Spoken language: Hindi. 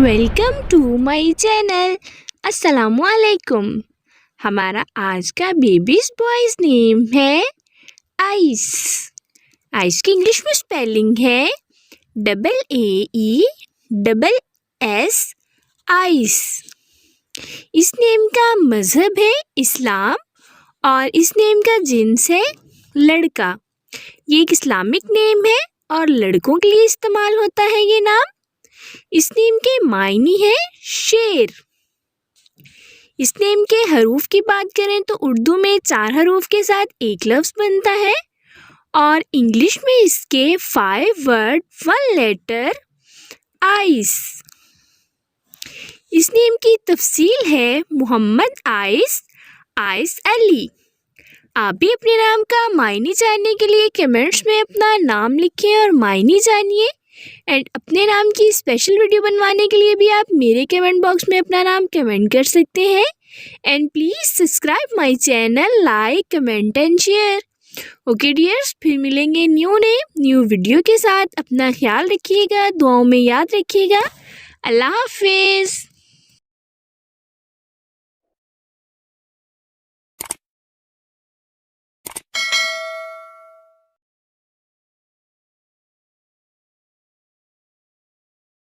Welcome to my channel. अस्सलामुअलैकुम। हमारा आज का बेबीज बॉयज नेम है आइस। आइस की इंग्लिश में स्पेलिंग है AESS आइस। इस नेम का मज़हब है इस्लाम और इस नेम का जिन्स है लड़का। ये एक इस्लामिक नेम है और लड़कों के लिए इस्तेमाल होता है ये नाम। इस नेम के मायने है शेर। इस नेम के हरूफ की बात करें तो उर्दू में 4 हरूफ के साथ एक लफ्ज़ बनता है और इंग्लिश में इसके 5 वर्ड 1 लेटर आइस। इस नेम की तफसील है मोहम्मद आइस, आइस अली। आप भी अपने नाम का मायने जानने के लिए कमेंट्स में अपना नाम लिखें और मायने जानिए। एंड अपने नाम की स्पेशल वीडियो बनवाने के लिए भी आप मेरे कमेंट बॉक्स में अपना नाम कमेंट कर सकते हैं। And please subscribe my channel, like, comment and share. Okay dears, फिर मिलेंगे न्यू वीडियो के साथ। अपना ख्याल रखिएगा, दुआओं में याद रखिएगा। अल्लाह हाफिज़।